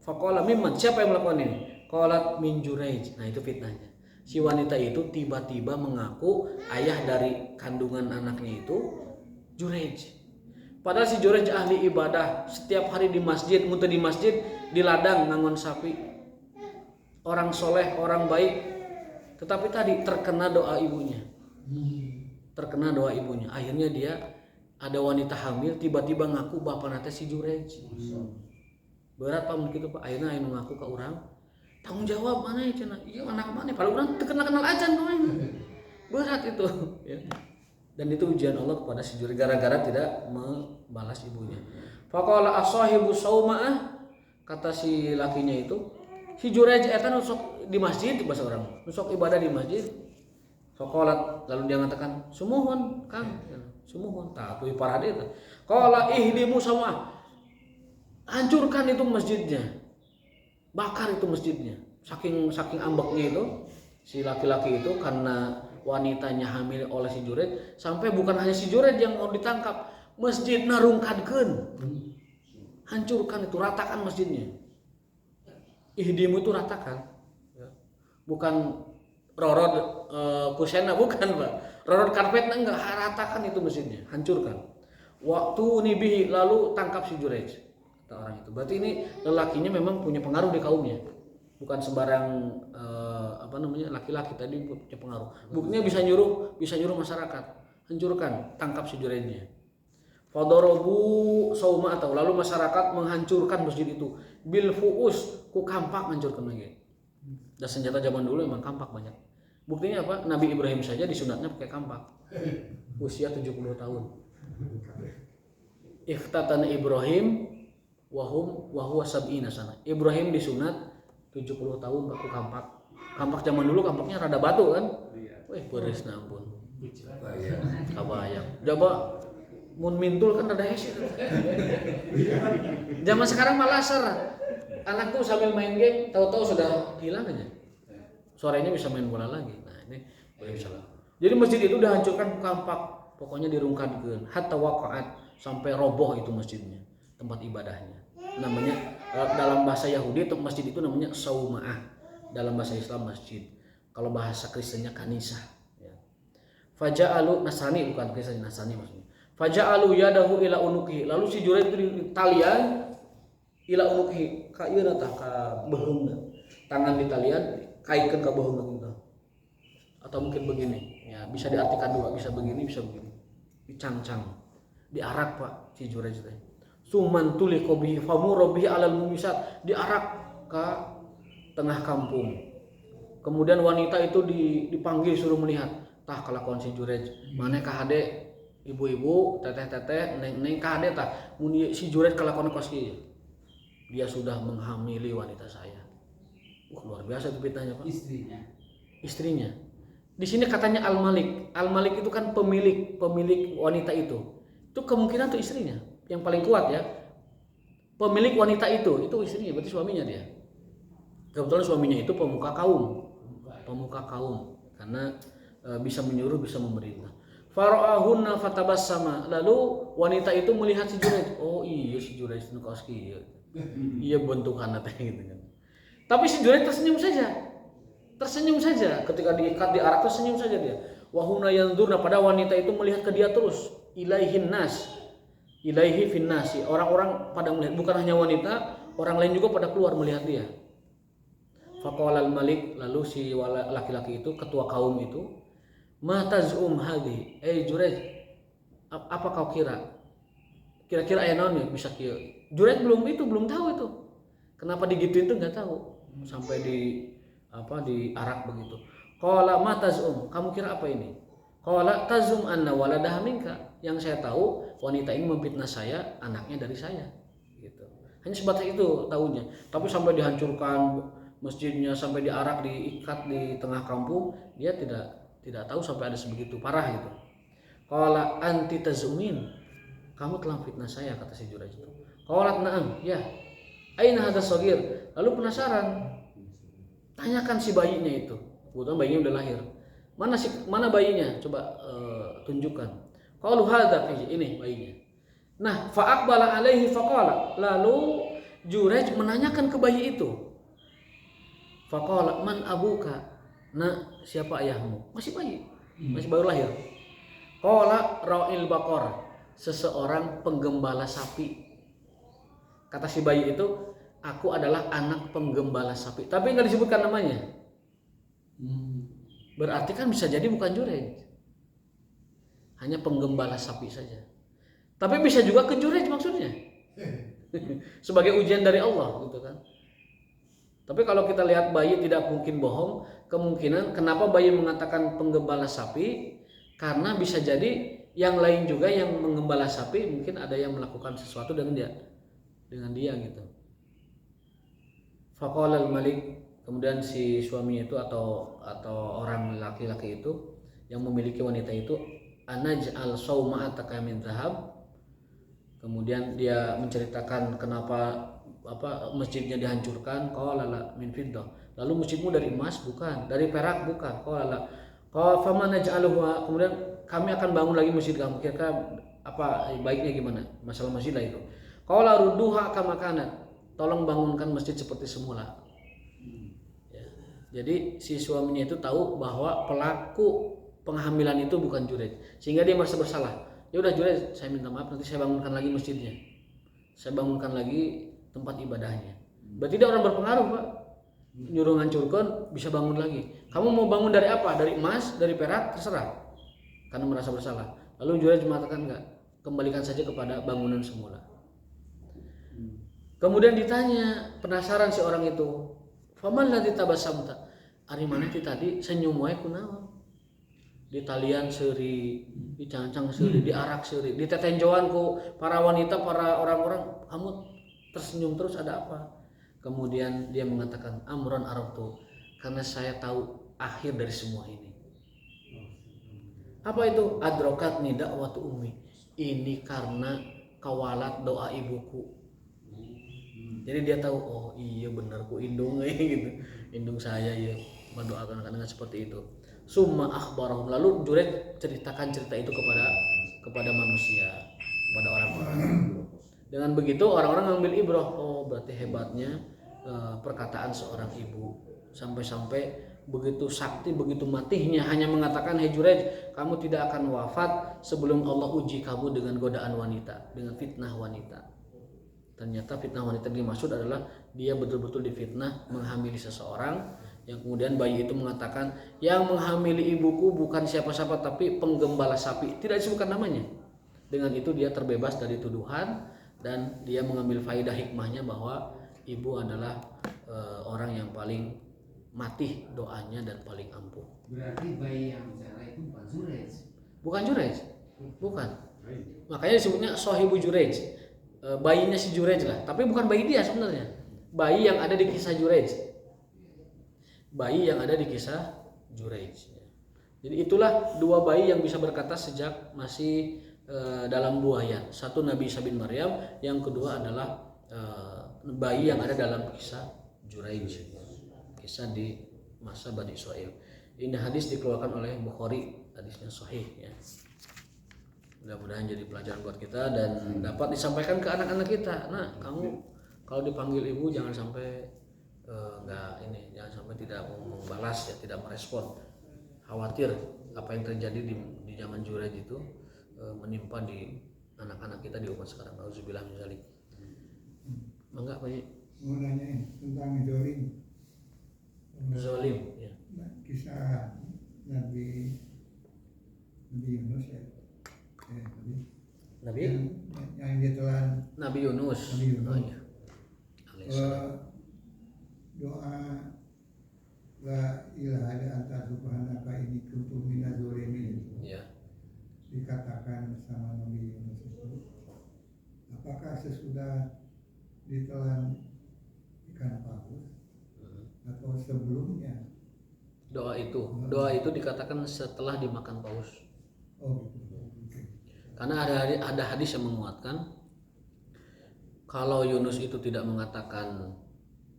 Faqala mimman, siapa yang melakukan ini? Qalat min Jurej. Nah, itu fitnahnya. Si wanita itu tiba-tiba mengaku ayah dari kandungan anaknya itu Jurej. Padahal si Jurej ahli ibadah, setiap hari di masjid, muntah di masjid, di ladang ngangon sapi. Orang soleh, orang baik, tetapi tadi terkena doa ibunya. Terkena doa ibunya. Akhirnya dia ada wanita hamil, tiba-tiba ngaku bapak nate si Jurej. Berat Pak begitu Pak. Akhirnya aya ngaku ke orang. Tanggung jawab mana ya cenah? Iya anak mana? Kalau orang terkenal ajan namanya. Berat itu. Ya. Dan itu ujian Allah kepada si Jurej gara-gara tidak membalas ibunya. Faqala as-sahibu sauma'ah, kata si lakinya itu, si Jurej eta nusuk di masjid, bahasa orang nusuk ibadah di masjid. Faqalat, lalu dia mengatakan sumuhun Kang, sumuhun tah tuh parade eta. Qala ihdimu sama, hancurkan itu masjidnya, bakar itu masjidnya. Saking ambeknya itu si laki-laki itu karena wanitanya hamil oleh si Jurej, sampai bukan hanya si Jurej yang mau ditangkap, masjid narungkadkeun. Hancurkan itu, ratakan masjidnya. Ihdimu itu ratakan. Bukan rorod kusena, bukan Pak. Rorod karpetnya enggak, ratakan itu masjidnya, hancurkan. Waktu nibihi, lalu tangkap si Jurej, kata orang itu. Berarti ini lelakinya memang punya pengaruh di kaumnya, bukan sembarang laki-laki tadi punya pengaruh. Buktinya bisa nyuruh masyarakat, hancurkan, tangkap si Jurejnya. Fadorobu sauma, atau lalu masyarakat menghancurkan masjid itu bil fuus, ku kampak, hancurkan lagi. Dan senjata zaman dulu memang kampak banyak. Buktinya apa? Nabi Ibrahim saja disunatnya pakai kampak. Usia 70 tahun. Ikhtatana Ibrahim wa huwa sab'ina sana. Ibrahim disunat 70 tahun pakai kampak. Kampak zaman dulu kampaknya rada batu kan? Wih, beres na ampun. Kabayang. Coba mun mintul kan rada hese. Zaman sekarang malah anak tuh sambil main game, tahu-tahu sudah hilang aja. Sorenya bisa main bola lagi. Nah, ini boleh bisa. Jadi masjid itu udah hancurkan kampak, pokoknya dirungkadkeun hatta waqa'at, sampai roboh itu masjidnya, tempat ibadahnya. Namanya dalam bahasa Yahudi masjid itu namanya sauma'ah, dalam bahasa Islam masjid. Kalau bahasa Kristennya kanisah, ya. Faja'alu, Nasrani bukan Kristen, Nasrani maksudnya. Faja'alu yadahu ila unuki, lalu si Jurej itu di talian ila unuki, ka ieu tah ka beheungna. Tangan di talian kaitkeun ka beheungna gitu. Atau mungkin begini, ya bisa diartikan dua, bisa begini, bisa begini. Dicangcang, diarak Pak si Jurej teh. Suman tuli kobi famuro bihi alal mumisat, diarak ke tengah kampung. Kemudian wanita itu dipanggil suruh melihat, tah kelakuan si Jurej, mana ka hade ibu-ibu, teteh-teteh, neng ka hade tah mun si Jurej kelakuan kos kieu. Dia sudah menghamili wanita saya. Luar biasa itu fitnahnya Pak. Istrinya. Di sini katanya Al-Malik. Al-Malik itu kan pemilik wanita itu. Itu kemungkinan tuh istrinya. Yang paling kuat ya. Pemilik wanita itu istrinya, berarti suaminya dia. Kebetulan suaminya itu pemuka kaum. Karena bisa menyuruh, bisa memerintah. Fara'ahunna fatabassama. Lalu wanita itu melihat si Jurej. Oh iya si Jurej itu kaos kieu. Iya bentukanna teh gitu kan. Tapi si Jurej tersenyum saja ketika diikat diarak, tersenyum saja dia. Wahuna yanzurna, pada wanita itu melihat ke dia terus. Ilaihin nas, ilaihi finnasi, orang-orang pada melihat, bukan hanya wanita, orang lain juga pada keluar melihat dia. Faqala al-malik, lalu si laki-laki itu, ketua kaum itu, ma tazum hadhi, Jurej, apa kau kira? Kira-kira aya naon ya bisa kieu? Jurej belum tahu itu. Kenapa digituin tuh enggak tahu. Sampai diarak begitu. Qala ma tazum, kamu kira apa ini? Qala tazum anna waladaha minka. Yang saya tahu wanita ini memfitnah saya, anaknya dari saya. Gitu. Hanya sebatas itu tahunya. Tapi sampai dihancurkan masjidnya, sampai diarak, diikat di tengah kampung, dia tidak tahu sampai ada sebegitu parah gitu. Qala anti tazumin, kamu telah fitnah saya, kata si Jurej itu. Qalat na'am, ya. Aina hadza shagir? Lalu penasaran, tanyakan si bayinya itu. Kebetulan bayinya udah lahir. Mana bayinya? Coba tunjukkan. Qalu hadza, ini bayinya. Nah, fa aqbala alaihi faqala. Lalu Jurej menanyakan ke bayi itu. Faqala man abuka? Nak, siapa ayahmu? Masih bayi. Masih baru lahir. Qala ra'il baqar, seseorang penggembala sapi. Kata si bayi itu, aku adalah anak penggembala sapi. Tapi nggak disebutkan namanya. Berarti kan bisa jadi bukan Jurej. Hanya penggembala sapi saja. Tapi bisa juga ke Jurej maksudnya. Sebagai ujian dari Allah gitu kan. Tapi kalau kita lihat bayi tidak mungkin bohong, kemungkinan kenapa bayi mengatakan penggembala sapi? Karena bisa jadi yang lain juga yang menggembala sapi, mungkin ada yang melakukan sesuatu dengan dia gitu. Faqala al-malik, kemudian si suami itu atau orang laki-laki itu yang memiliki wanita itu, anaj'al sauma'ataka min dhahab. Kemudian dia menceritakan kenapa masjidnya dihancurkan. Qala la min fiddah. Lalu masjidmu dari emas? Bukan. Dari perak? Bukan. Qala la. Qala faman naj'aluha. Kemudian kami akan bangun lagi masjid kamu. Kira-kira apa baiknya gimana? Masalah masjid lah itu. Qala rudduha kama kanat. Tolong bangunkan masjid seperti semula. Ya. Jadi si suaminya itu tahu bahwa pelaku penghamilan itu bukan Jurej, sehingga dia merasa bersalah. Ya udah Jurej, saya minta maaf, nanti saya bangunkan lagi masjidnya. Saya bangunkan lagi tempat ibadahnya. Berarti dia orang berpengaruh, Pak. Nyuruh ngancurkan, bisa bangun lagi. Kamu mau bangun dari apa? Dari emas, dari perak, terserah. Karena merasa bersalah. Lalu Jurej mengatakan enggak, kembalikan saja kepada bangunan semula. Kemudian ditanya, penasaran si orang itu, faman ladzi tabassamta? Ari mana ti tadi senyum wae kunaon? Di talian seuri, di cancang seuri, di arak seuri, di tetenjoan ku para wanita, para orang-orang, kamu tersenyum terus ada apa? Kemudian dia mengatakan, amron arabtu, karena saya tahu akhir dari semua ini. Apa itu? Adrokat nida watu umi. Ini karena kawalat doa ibuku. Jadi dia tahu, oh iya benar ku indung gitu. Indung saya ya mendoakan anak-anak seperti itu. Summa akhbarahum, lalu Jurej ceritakan cerita itu kepada manusia, kepada orang-orang. Dengan begitu orang-orang ngambil ibrah, oh berarti hebatnya perkataan seorang ibu. Sampai-sampai begitu sakti, begitu matihnya hanya mengatakan, "Hei Jurej, kamu tidak akan wafat sebelum Allah uji kamu dengan godaan wanita, dengan fitnah wanita." Ternyata fitnah wanita yang dimaksud adalah dia betul-betul difitnah menghamili seseorang, yang kemudian bayi itu mengatakan, yang menghamili ibuku bukan siapa-siapa tapi penggembala sapi, tidak disebutkan namanya. Dengan itu dia terbebas dari tuduhan dan dia mengambil faidah hikmahnya bahwa ibu adalah orang yang paling mati doanya dan paling ampuh. Berarti bayi yang bicara itu bukan Jurej. Bukan Jurej, bukan. Makanya disebutnya Sohibu Jurej, bayinya si Jurej lah. Tapi bukan bayi dia sebenarnya. Bayi yang ada di kisah Jurej. Bayi yang ada di kisah Jurej. Jadi itulah dua bayi yang bisa berkata sejak masih dalam buaya. Satu Nabi Isa bin Maryam, yang kedua adalah bayi yang ada dalam kisah Jurej. Kisah di masa Bani Israil. Ini hadis dikeluarkan oleh Bukhari, hadisnya sahih ya. Mudah-mudahan jadi pelajaran buat kita dan dapat disampaikan ke anak-anak kita. Nah, kamu kalau dipanggil ibu jangan sampai jangan sampai tidak membalas ya, tidak merespon. Khawatir apa yang terjadi di zaman Jurej itu menimpa di anak-anak kita di umat sekarang. Auzubillah min dzalik. Mangga Pak. Mau nanyain tentang Zolim ya. Kisah Nabi Yunus ya. Nabi yang ditelan Nabi Yunus. Nabi Yunus. Oh, iya. Alaihissalam. Doa la ilaha illa anta subhanaka inni kuntu minaz zalimin. Ya. Dikatakan sama Nabi Yunus itu, apakah sesudah ditelan ikan paus atau sebelumnya? Doa itu dikatakan setelah dimakan paus. Oh gitu. Karena ada hadis yang menguatkan kalau Yunus itu tidak mengatakan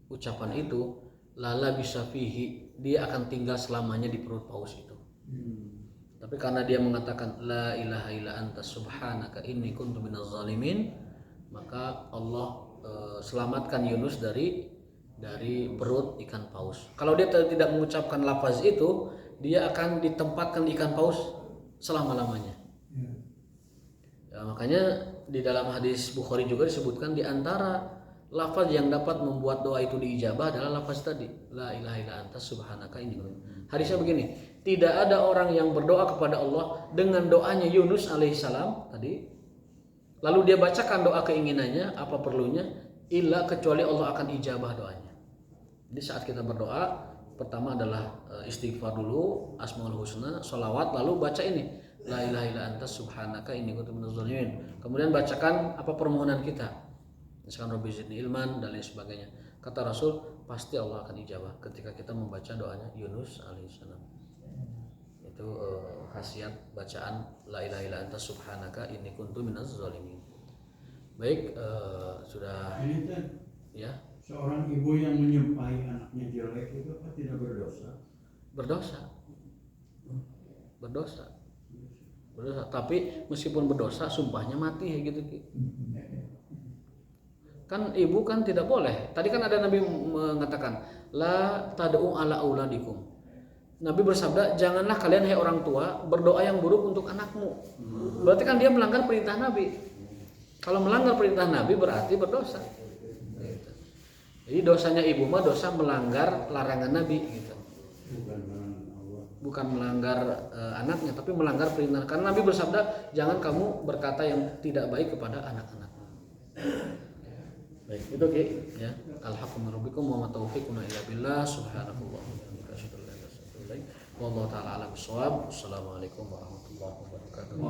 ucapan itu, lala bisa fihi, dia akan tinggal selamanya di perut paus itu. Tapi karena dia mengatakan la ilaha illa anta subhanaka inni kuntu minaz zalimin, maka Allah selamatkan Yunus dari perut ikan paus. Kalau dia tidak mengucapkan lafaz itu, dia akan ditempatkan di ikan paus selama-lamanya. Ya, makanya di dalam hadis Bukhari juga disebutkan di antara lafaz yang dapat membuat doa itu diijabah adalah lafaz tadi, la ilaha illa anta subhanaka inni. Hadisnya begini, tidak ada orang yang berdoa kepada Allah dengan doanya Yunus alaihissalam tadi, lalu dia bacakan doa keinginannya apa perlunya, illa kecuali Allah akan ijabah doanya. Jadi saat kita berdoa, pertama adalah istighfar dulu, asmaul husna, sholawat, lalu baca ini, la ilaha illa anta subhanaka inni kuntu minaz zalimin. Kemudian bacakan apa permohonan kita, misalkan Rabbi zidni ilman dan lain sebagainya. Kata Rasul, pasti Allah akan ijabah ketika kita membaca doanya Yunus alaihissalam. Itu khasiat bacaan la ilaha illa anta subhanaka inni kuntu minaz zalimin. Baik, sudah Ini teh ya seorang ibu yang menyumpahi anaknya jelek itu apa tidak berdosa? berdosa. Tapi meskipun berdosa sumpahnya mati ya gitu Ki. Kan ibu kan tidak boleh. Tadi kan ada Nabi mengatakan la tad'u ala auladikum. Nabi bersabda, janganlah kalian hai orang tua berdoa yang buruk untuk anakmu. Berarti kan dia melanggar perintah Nabi. Kalau melanggar perintah Nabi berarti berdosa. Gitu. Jadi dosanya ibu mah dosa melanggar larangan Nabi gitu. Bukan melanggar anaknya, tapi melanggar perintah. Karena Nabi bersabda, jangan kamu berkata yang tidak baik kepada anak-anakmu. Baik, itu Ki ya. Alhamdulillah wa ma taufiquna illa billah. Subhanallah wa bihamdihi asyhadu an la ilaha illa anta wallahu taala a'lam bissawab. Assalamualaikum warahmatullahi wabarakatuh.